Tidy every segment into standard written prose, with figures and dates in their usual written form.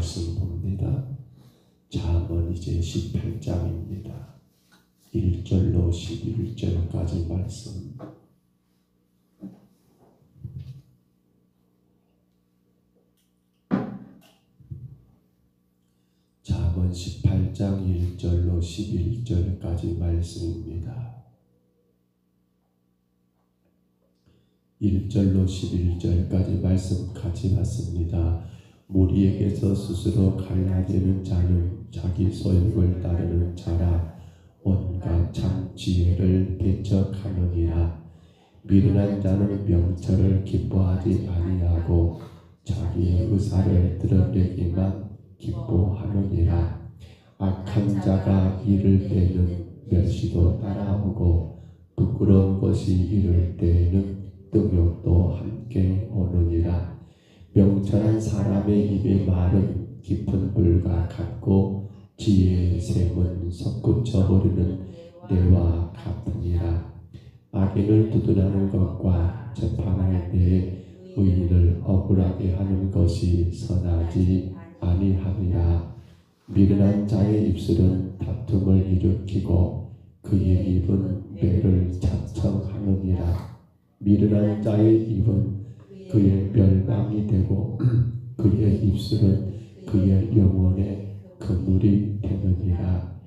말씀 봅니다. 잠언 이제 18장입니다. 1절로 11절까지 말씀. 잠언 18장 1절로 11절까지 말씀입니다. 1절로 11절까지 말씀 같이 봤습니다. 무리에게서 스스로 갈라지는 자는 자기 소욕을 따르는 자라 온갖 참 지혜를 배척하느니라. 미련한 자는 명철을 기뻐하지 아니하고 자기의 의사를 드러내기만 기뻐하느니라. 악한 자가 이를 때에는 멸시도 따라오고 부끄러운 것이 이를 때에는 등욕도 함께 오느니라. 명철한 사람의 입의 말은 깊은 물과 같고 지혜의 샘은 솟구쳐 버리는 뇌와 같으니라. 악인을 두둔하는 것과 재판할 때에 의인을 억울하게 하는 것이 선하지 아니하니라. 미련한 자의 입술은 다툼을 일으키고 그의 입은 매를 자청하느니라. 미련한 자의 입은 그의 멸망이 되고 그의 입술은 그의 영혼의 그물이 되느니라.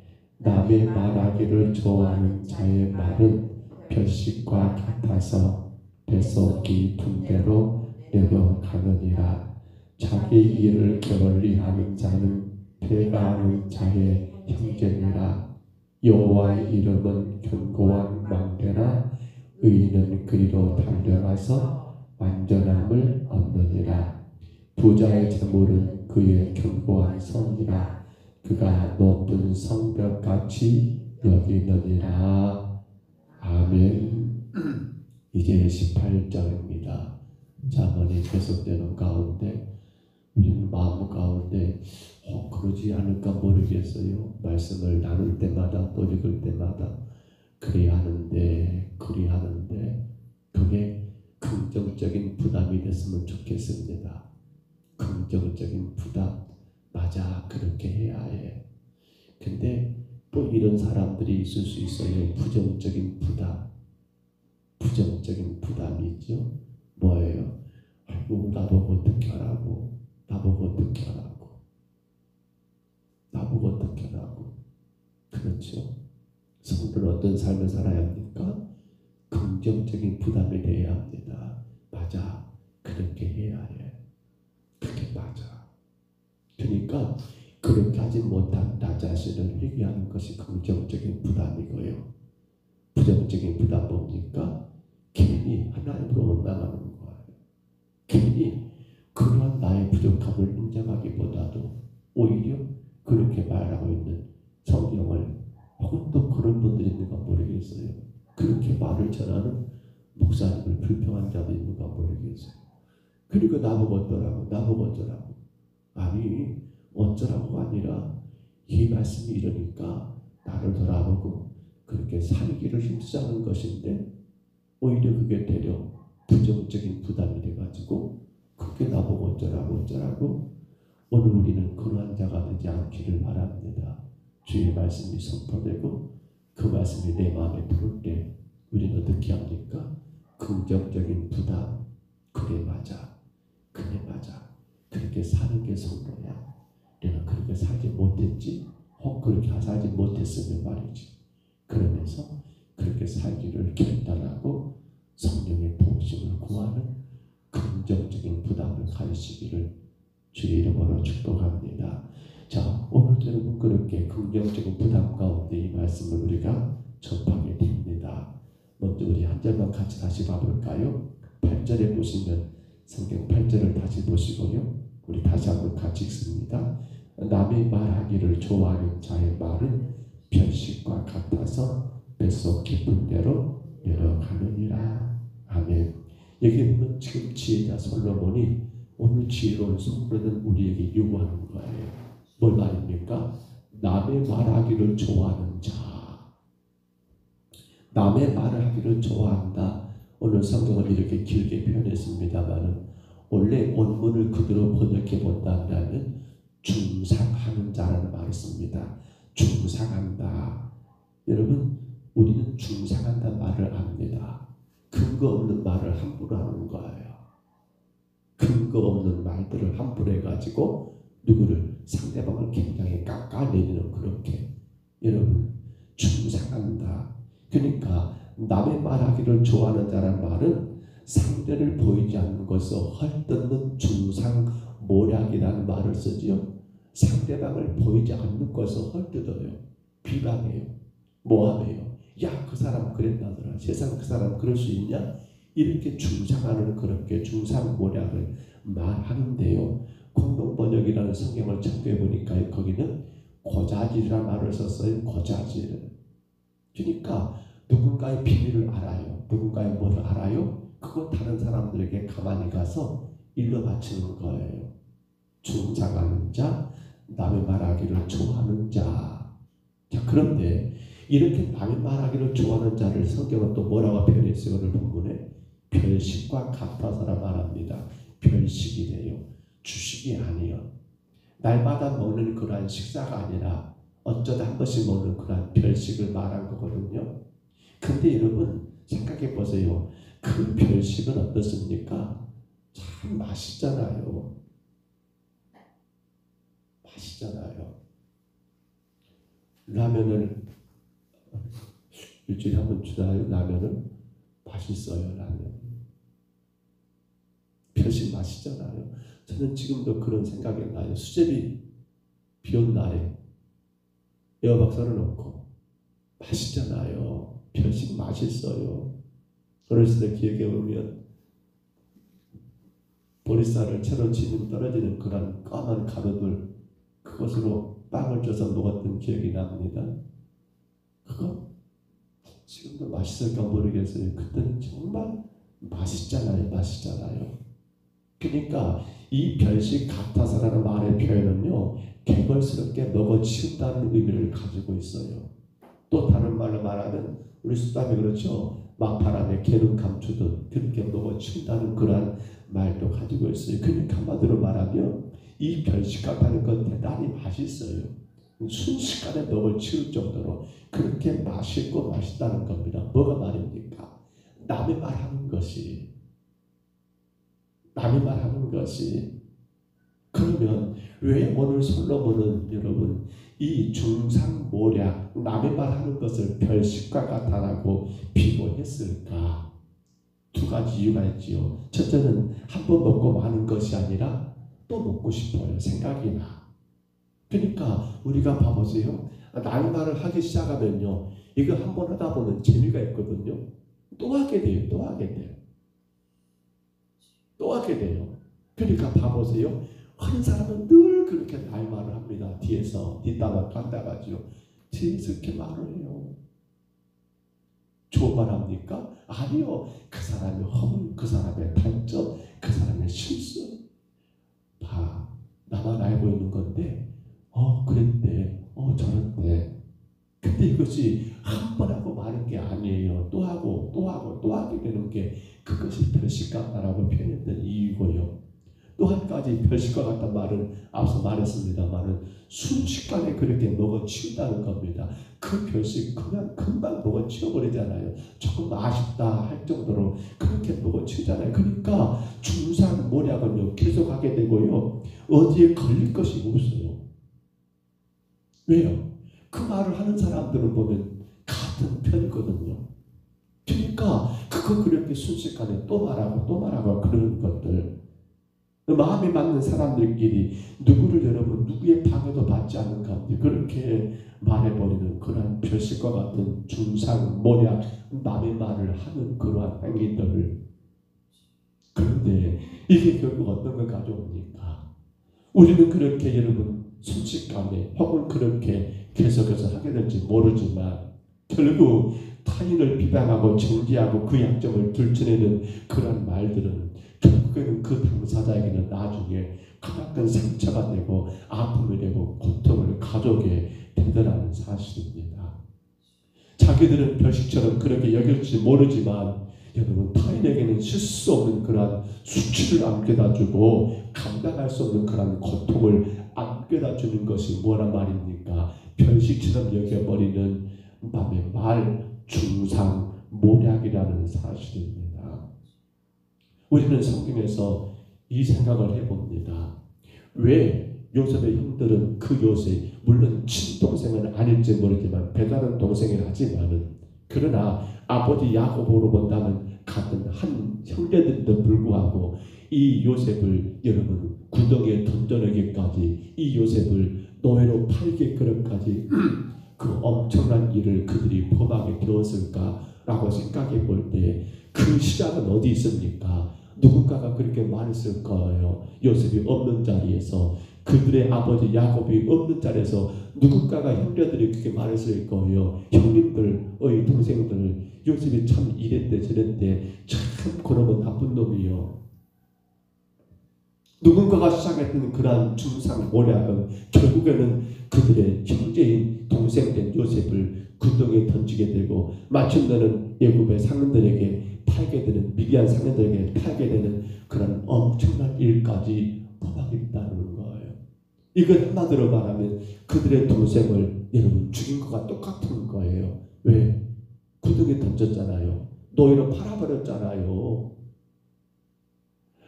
남의 말하기를 좋아하는 자의 말은 별식과 같아서 뱃속 깊은 데로 내려가느니라. 자기 일을 게을리하는 자는 배가하는 자의 형제니라. 여호와의 이름은 견고한 망대나 의인은 그리로 달려가서 완전함을 얻느니라. 부자의 재물은 그의 견고한 성이라. 그가 높은 성벽같이 여기느니라. 아멘. 이제 18절입니다. 자문이 계속되는 가운데 우리는 마음 가운데 그러지 않을까 모르겠어요. 말씀을 나눌 때마다 또 읽을 때마다 그래야 하는데 그게 긍정적인 부담이 됐으면 좋겠습니다. 긍정적인 부담. 맞아, 그렇게 해야 해. 근데 또 이런 사람들이 있을 수 있어요. 부정적인 부담. 부정적인 부담이 있죠. 뭐예요? 아이고, 나보고 어떻게 하라고. 나보고 어떻게 하라고. 나보고 어떻게 하라고. 그렇죠. 성도는 어떤 삶을 살아야 합니까? 긍정적인 부담이 돼야 합니다. 맞아, 그렇게 해야 해. 그게 맞아. 그러니까 그렇게 하지 못한 나 자신을 회개하는 것이 긍정적인 부담이고요. 부정적인 부담 뭡니까? 괜히 하나님으로 원망하는 거예요. 괜히 그러한 나의 부족함을 인정하기보다도 오히려 그렇게 말하고 있는 성경을, 혹은 또 그런 분들이 있는가 모르겠어요. 그렇게 말을 전하는 목사님을 불평한 자도 있는가 모르겠어요. 그리고 나보고 어쩌라고. 아니, 어쩌라고가 아니라 이 말씀이 이러니까 나를 돌아보고 그렇게 살기를 힘쓰자는 것인데, 오히려 그게 되려 부정적인 부담이 돼가지고 그게 나보고 어쩌라고. 오늘 우리는 그러한 자가 되지 않기를 바랍니다. 주의 말씀이 선포되고 그 말씀이 내 마음에 들을 때 우리는 어떻게 합니까? 긍정적인 부담. 그래 맞아. 그렇게 사는 게 성도야. 내가 그렇게 살지 못했지, 혹 그렇게 살지 못했으면 말이지. 그러면서 그렇게 살기를 결단하고 성령의 도우심을 구하는 긍정적인 부담을 가지시기를 주의 이름으로 축복합니다. 자, 오늘도 여러분 그렇게 긍정적인 부담 가운데 이 말씀을 우리가 접하게 됩니다. 먼저 우리 한 절만 같이 다시 봐볼까요? 8절에 보시면 성경 8절을 다시 보시고요. 우리 다시 한번 같이 읽습니다. 남의 말하기를 좋아하는 자의 말은 별식과 같아서 뱃속 깊은 데로 내려가느니라. 아멘. 여기 보면 지금 지혜자 솔로몬이 오늘 지혜로운 성도는 우리에게 요구하는 거예요. 뭘 말입니까? 남의 말하기를 좋아하는 자. 남의 말을 하기를 좋아한다. 오늘 성경을 이렇게 길게 표현했습니다만 원래 원문을 그대로 번역해 본다면 중상하는 자라는 말을 씁니다. 중상한다. 여러분, 우리는 중상한다는 말을 압니다. 근거 없는 말을 함부로 하는 거예요. 근거 없는 말들을 함부로 해가지고 누구를, 상대방을 굉장히 깎아내리는, 그렇게 여러분 중상한다. 그러니까 남의 말하기를 좋아하는 자란 말은 상대를 보이지 않는 것을 헐뜯는 중상모략이라는 말을 쓰지요. 상대방을 보이지 않는 것을 헐뜯어요. 비방해요. 모함해요. 야, 그 사람 그랬다더라. 세상 그 사람 그럴 수 있냐? 이렇게 중상하는, 그렇게 중상모략을 말하는데요. 공동번역이라는 성경을 참고해 보니까 거기는 고자질이라는 말을 썼어요. 고자질. 그러니까 누군가의 비밀을 알아요. 누군가의 뭐를 알아요? 그거 다른 사람들에게 가만히 가서 일러 바치는 거예요. 중상하는 자, 남의 말하기를 좋아하는 자. 자, 그런데 이렇게 남의 말하기를 좋아하는 자를 성경은 또 뭐라고 표현했어요? 오늘 본문에 별식과 같아서라 말합니다. 별식이래요. 주식이 아니에요. 날마다 먹는 그러한 식사가 아니라 어쩌다 한 번씩 먹는 그러한 별식을 말한 거거든요. 근데 여러분 생각해 보세요. 그 별식은 어떻습니까? 참 맛있잖아요. 맛있잖아요. 라면을 일주일에 한 번 주나요? 라면은 맛있어요. 라면 별식 맛있잖아요. 저는 지금도 그런 생각이 나요. 수제비 비 온 날에 에어박스를 넣고 맛있잖아요. 별식 맛있어요. 어렸을 때 기억해 보면 보리쌀을 채로 치면 떨어지는 그런 까만 가루들, 그것으로 빵을 쪄서 먹었던 기억이 납니다. 그거 지금도 맛있을까 모르겠어요. 그때는 정말 맛있잖아요. 맛있잖아요. 그러니까 이 별식 같아서라는 말의 표현은요, 개걸스럽게 먹어치운다는 의미를 가지고 있어요. 또 다른 말로 말하면 우리 수담이 그렇죠. 막바람에 개는 감추듯 그렇게 먹어치운다는 그런 말도 가지고 있어요. 그러니까 한마디로 말하면 이 별식 같다는 건 대단히 맛있어요. 순식간에 먹어치울 정도로 그렇게 맛있고 맛있다는 겁니다. 뭐가 말입니까? 남의 말하는 것이. 그러면 왜 오늘 솔로몬은 여러분 이 중상모략, 남의 말하는 것을 별식과 같다라고 비교했을까? 두 가지 이유가 있지요. 첫째는 한 번 먹고 마는 것이 아니라 또 먹고 싶어요. 생각이 나. 그러니까 우리가 봐보세요. 남의 말을 하기 시작하면요, 이거 한 번 하다 보면 재미가 있거든요. 또 하게 돼요. 그러니까 봐보세요. 하는 사람은 늘 그렇게 나의 말을 합니다. 뒤에서 뒷담화 깐다가지요. 뒤에서 이렇게 말을 해요. 좋은 말 합니까? 아니요. 그 사람의 허물, 그 사람의 단점, 그 사람의 실수 나만 알고 있는 건데 그랬대, 저랬대. 근데 이것이 한 번 하고 마는 게 아니에요. 또 하게 되는 게 그것이 별식 같다라고 표현했던 이유고요. 또 한 가지 별식과 같다는 말은 앞서 말했습니다만은 순식간에 그렇게 먹어치운다는 겁니다. 그 별식 그냥 금방 먹어치워버리잖아요. 조금 아쉽다 할 정도로 그렇게 먹어치우잖아요. 그러니까 중상모략은요 계속하게 되고요. 어디에 걸릴 것이 없어요. 왜요? 그 말을 하는 사람들을 보면 같은 편이거든요. 그러니까 그거 그렇게 순식간에 또 말하고 그러는 것들, 마음에 맞는 사람들끼리 누구의 방해도 받지 않는 가운데 그렇게 말해버리는 그러한 별식과 같은 중상모략, 남의 말을 하는 그러한 행위들. 그런데 이게 결국 어떤 걸 가져옵니까? 우리는 그렇게 여러분 순식간에 혹은 그렇게 계속해서 하게 될지 모르지만 결국 타인을 비방하고 정죄하고 그 약점을 들춰내는 그런 말들은 결국에는 그 당사자에게는 나중에 크나큰 상처가 되고 아픔이 되고 고통을 가져오게 되더라는 사실입니다. 자기들은 별식처럼 그렇게 여길지 모르지만 여러분 타인에게는 실수 수 없는 그러한 수치를 안겨다 주고 감당할 수 없는 그러한 고통을 안겨다 주는 것이 뭐란 말입니까? 별식처럼 여겨버리는 남의 말, 중상모략이라는 사실입니다. 우리는 성경에서 이 생각을 해봅니다. 왜 요셉의 형들은 그 요셉, 물론 친동생은 아닐지 모르지만 배다른 동생이라 하지만은 그러나 아버지 야곱으로 본다면 같은 한 형제들도 불구하고 이 요셉을 여러분 구덩이에 던져내기까지, 이 요셉을 노예로 팔기까지 그 엄청난 일을 그들이 범하게 되었을까라고 생각해 볼 때 그 시작은 어디 있습니까? 누군가가 그렇게 말했을 거예요. 요셉이 없는 자리에서, 그들의 아버지 야곱이 없는 자리에서 누군가가 형제들이 그렇게 말했을 거예요. 형님들의 동생들, 요셉이 참 이랬대 저랬대, 참 그놈은 나쁜 놈이요. 누군가가 시작했던 그러한 중상모략은 결국에는 그들의 형제인 동생된 요셉을 구덩이에 던지게 되고 마침내는 애굽의 상인들에게 팔게 되는, 미디안 상인들에게 팔게 되는 그런 엄청난 일까지 범하게 됐다는 거예요. 이걸 한마디로 말하면 그들의 동생을 여러분 죽인 것과 똑같은 거예요. 왜? 구덩이에 던졌잖아요. 노예로 팔아버렸잖아요.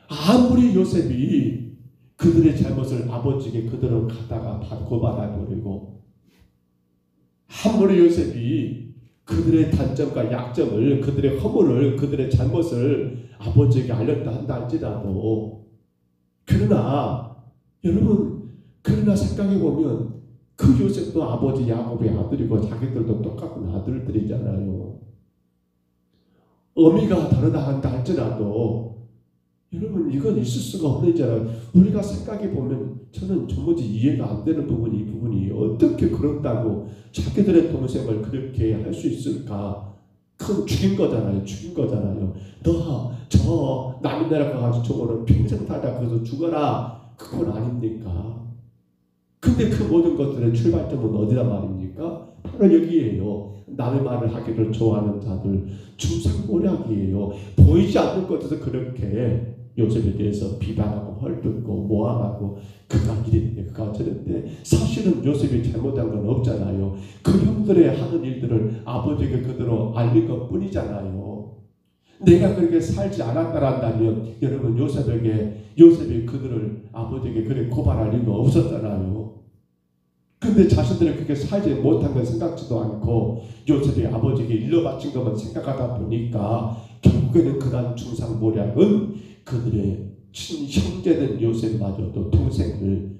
아무리 요셉이 그들의 잘못을 아버지에게 그대로 갖다가 고발해버리고 아무리 요셉이 그들의 단점과 약점을, 그들의 허물을, 그들의 잘못을 아버지에게 알렸다 한다 할지라도, 그러나 여러분, 그러나 생각해 보면 그 요셉도 아버지 야곱의 아들이고 자기들도 똑같은 아들들이잖아요. 의미가 다르다 한다 할지라도 여러분, 이건 있을 수가 없는 일이잖아요. 우리가 생각해 보면 저는 도무지 이해가 안 되는 부분이, 이 부분이 어떻게 그런다고 자기들의 동생을 그렇게 할 수 있을까? 그건 죽인 거잖아요. 죽인 거잖아요. 너 저 남의 나라 가가지고 저거는 평생 살다 그래서 죽어라. 그건 아닙니까? 근데 그 모든 것들의 출발점은 어디란 말입니까? 바로 여기에요. 남의 말을 하기를 좋아하는 자들, 중상모략이에요. 보이지 않는 것에서 그렇게 요셉에 대해서 비방하고 헐뜯고 모함하고 그가 이랬대 그가 저랬대. 사실은 요셉이 잘못한 건 없잖아요. 그 형들의 하는 일들을 아버지에게 그대로 알린 것 뿐이잖아요. 내가 그렇게 살지 않았다란다면 여러분, 요셉이 그들을 아버지에게 그렇게 고발할 이유가 없었잖아요. 근데 자신들이 그렇게 살지 못한 걸 생각지도 않고 요셉이 아버지에게 일러바친 것만 생각하다 보니까 결국에는 그런 중상모략은 그들의 친형제된 요셉마저도 동생을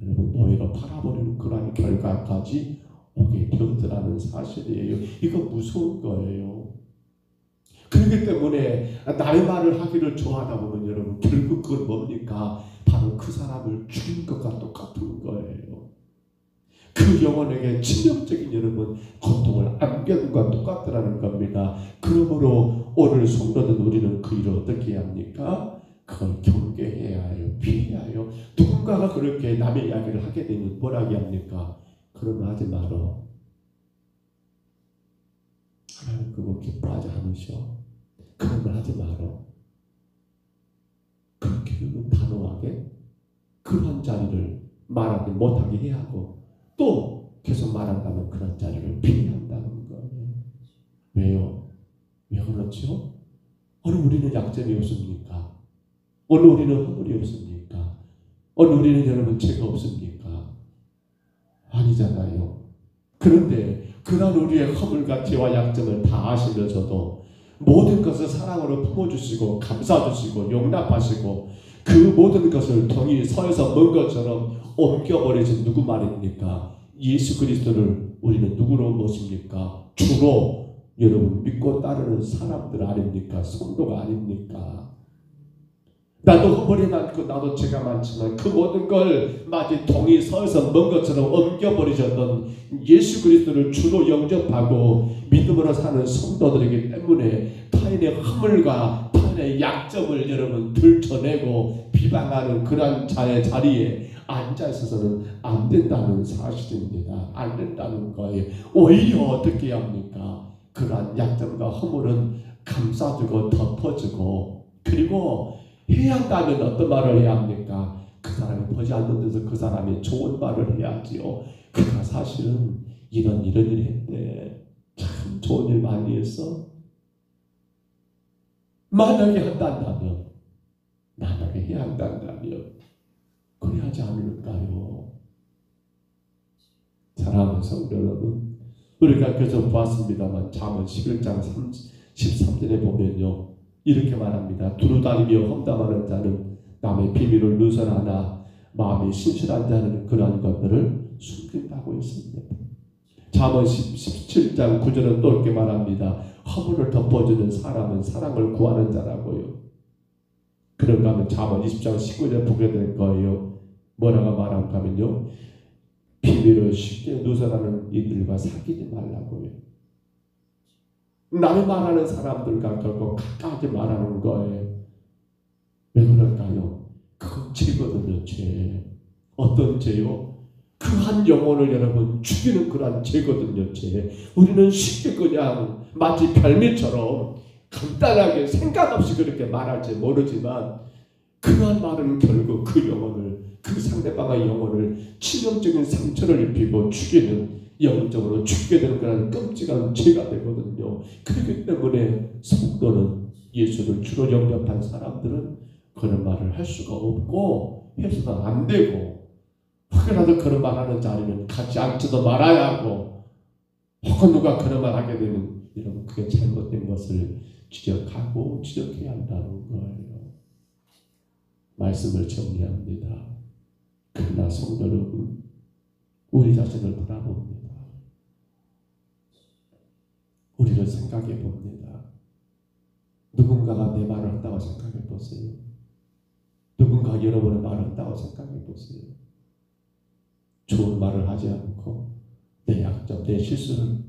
여러분 노예로 팔아버리는 그러한 결과까지 오게 되었더라는 사실이에요. 이거 무서운 거예요. 그렇기 때문에 남의 말을 하기를 좋아하다 보면 여러분 결국 그건 뭡니까? 바로 그 사람을 죽인 것과 똑같은 거예요. 그 영혼에게 치명적인 여러분 고통을 안겨둔 것과 똑같더라는 겁니다. 그러므로 오늘 성도들 우리는 그 일을 어떻게 해야 합니까? 그걸 경계해야 해요. 피해야 해요. 누군가가 그렇게 남의 이야기를 하게 되면 뭐라 합니까? 그러면 하지 말어. 하나님 그거 기뻐하지 않으셔. 그런 걸 하지 말어. 그렇게 단호하게 그런 자리를 말하지 못하게 해야 하고 또 계속 말한다면 그런 자리를 피해야 한다는 거예요. 왜요? 왜 그렇죠? 어느 우리는 약점이 없습니까? 어느 우리는 허물이 없습니까? 어느 우리는 여러분 죄가 없습니까? 아니잖아요. 그런데 그런 우리의 허물과 죄와 약점을 다 아시면서도 모든 것을 사랑으로 품어주시고 감싸주시고 용납하시고 그 모든 것을 동이 서에서 먼 것처럼 옮겨버리신 누구 말입니까? 예수 그리스도를 우리는 누구로 모십니까? 주로 여러분 믿고 따르는 사람들 아닙니까? 성도가 아닙니까? 나도 허물이 많고 나도 죄가 많지만 그 모든 걸 마치 동이 서에서 먼 것처럼 옮겨버리셨던 예수 그리스도를 주로 영접하고 믿음으로 사는 성도들이기 때문에 타인의 허물과 타인의 약점을 여러분 들춰내고 비방하는 그런 자리에 앉아있어서는 안 된다는 사실입니다. 안 된다는 거예요. 오히려 어떻게 해야 합니까? 그러한 약점과 허물은 감싸주고 덮어주고 그리고 해야 한다면 어떤 말을 해야 합니까? 그 사람이 보지 않는 데서 그 사람이 좋은 말을 해야지요. 그가 사실은 이런 일 했대. 참 좋은 일 많이 했어. 만약에 한다면 만약에 해야 한다면 그래 하지 않을까요? 사랑하는 성도 여러분, 우리가 계속 보았습니다만 잠언 11장 13절에 보면요 이렇게 말합니다. 두루다니며 험담하는 자는 남의 비밀을 누설하나 마음이 신실한 자는 그러한 것들을 숨긴다고 했습니다. 잠언 17장 9절은 또 이렇게 말합니다. 허물을 덮어주는 사람은 사랑을 구하는 자라고요. 그런가 하면 잠언 20장 19절 보게 될 거예요. 뭐라고 말할까 하면요. 비밀을 쉽게 누설하는 이들과 사귀지 말라고요. 남이 말하는 사람들과 결국 가까이 말하는 거예요. 왜 그럴까요? 그건 죄거든요. 죄. 어떤 죄요? 그 한 영혼을 여러분 죽이는 그러한 죄거든요. 죄. 우리는 쉽게 그냥 마치 별미처럼 간단하게 생각 없이 그렇게 말할지 모르지만 그러한 말은 결국 그 영혼을 그 상대방의 영혼을 치명적인 상처를 입히고 죽이는 영적으로 죽게 되는 그런 끔찍한 죄가 되거든요. 그렇기 때문에 성도는 예수를 주로 영접한 사람들은 그런 말을 할 수가 없고 해서는 안 되고 혹여라도 그런 말하는 자리는 같이 앉지도 말아야 하고 혹은 누가 그런 말 하게 되면 여러분 그게 잘못된 것을 지적하고 지적해야 한다는 거예요. 말씀을 정리합니다. 그러나 성도 여러분, 우리 자신을 돌아봅니다. 우리를 생각해 봅니다. 누군가가 내 말을 한다고 생각해 보세요. 누군가 여러분의 말을 한다고 생각해 보세요. 좋은 말을 하지 않고 내 약점, 내 실수를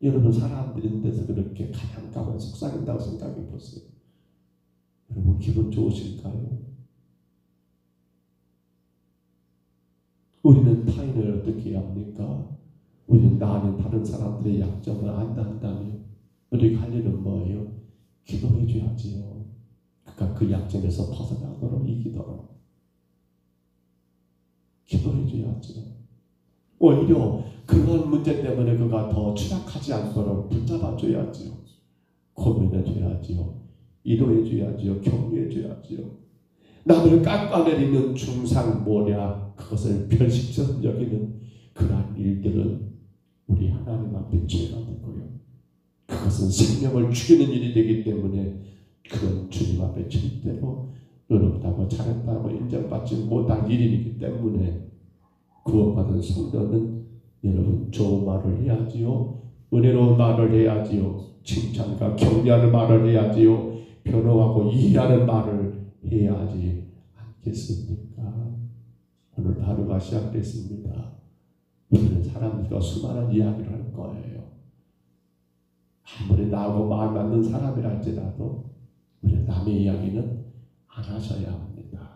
여러분 사람들인 데서 그렇게 가장가면 속삭인다고 생각해 보세요. 여러분 기분 좋으실까요? 우리는 타인을 어떻게 합니까? 우리는 나 아닌 다른 사람들의 약점을 안다면 우리가 할 일은 뭐예요? 기도해 줘야지요. 그러니까 그 약점에서 벗어나도록 이기도록 기도해 줘야죠. 오히려 그런 문제 때문에 그가 더 추락하지 않도록 붙잡아 줘야지요. 고민해 줘야지요. 인도해 줘야지요. 격려해 줘야지요. 남을 깎아내리는 중상모략, 그것을 별식처럼 여기는 그러한 일들은 우리 하나님 앞에 죄가 되고요. 그것은 생명을 죽이는 일이 되기 때문에 그건 주님 앞에 절대로 의롭다고 잘했다고 인정받지 못할 일이기 때문에 구원받은 성도는 여러분 좋은 말을 해야지요. 은혜로운 말을 해야지요. 칭찬과 격려하는 말을 해야지요. 변호하고 이해하는 말을 해야 하지 않겠습니까? 오늘 하루가 시작됐습니다. 우리는 사람들과 수많은 이야기를 할 거예요. 아무리 나하고 마음 맞는 사람이라 할지라도 우리 남의 이야기는 안 하셔야 합니다.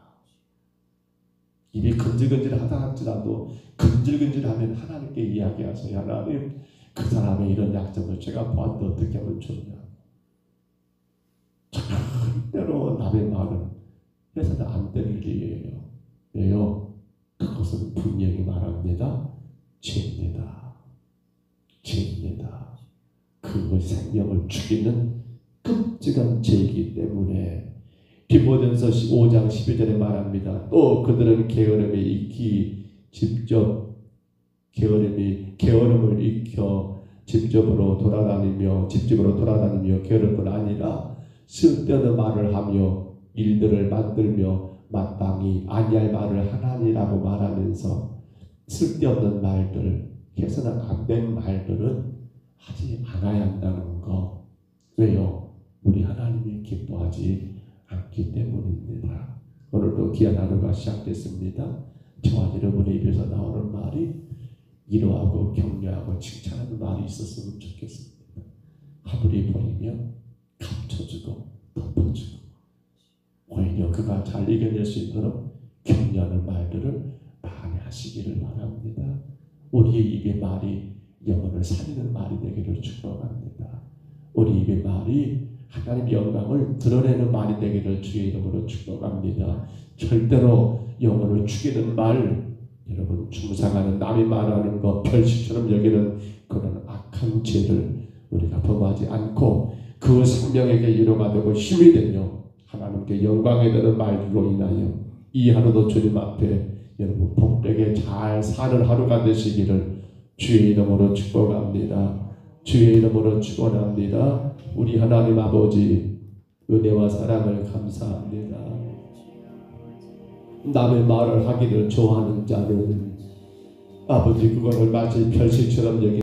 입이 근질근질하다 할지라도 근질근질하면 하나님께 이야기하세요. 하나님, 그 사람의 이런 약점을 제가 보았는데 어떻게 하면 좋냐. 절대로 남의 말은 해서는 안 될 일이에요. 왜요? 그것은 분명히 말합니다. 죄입니다. 죄입니다. 그것이 생명을 죽이는 끔찍한 죄이기 때문에 디모데전서 5장 12절에 말합니다. 또 그들은 게으름에 익히 직접 게으름을 익혀 집집으로 돌아다니며 게으를 뿐 아니라 쓸데없는 말을 하며 일들을 만들며 마땅히 아니할 말을 하나니라고 말하면서 쓸데없는 말들, 해서는 안 된 말들은 하지 않아야 한다는 거. 왜요? 우리 하나님이 기뻐하지 않기 때문입니다. 오늘도 귀한 하루가 시작됐습니다. 저와 여러분의 입에서 나오는 말이 위로하고 격려하고 칭찬하는 말이 있었으면 좋겠습니다. 화물이 보이면 감춰주고 덮어주고 오히려 그가 잘 이겨낼 수 있도록 격려하는 말들을 많이 하시기를 바랍니다. 우리의 입의 말이 영혼을 살리는 말이 되기를 축복합니다. 우리 입의 말이 하나님의 영광을 드러내는 말이 되기를 주의 이름으로 축복합니다. 절대로 영혼을 죽이는 말, 여러분 중상하는 남이 말하는 것 별식처럼 여기는 그런 악한 죄를 우리가 범하지 않고 그 생명에게 위로가 되고 힘이 되며 하나님께 영광이 되는 말로 인하여 이 하루도 주님 앞에 여러분 복되게 잘 사는 하루가 되시기를 주의 이름으로 축복합니다. 주의 이름으로 축원합니다. 우리 하나님 아버지 은혜와 사랑을 감사합니다. 남의 말을 하기를 좋아하는 자는 아버지 그것을 마치 별식처럼 여기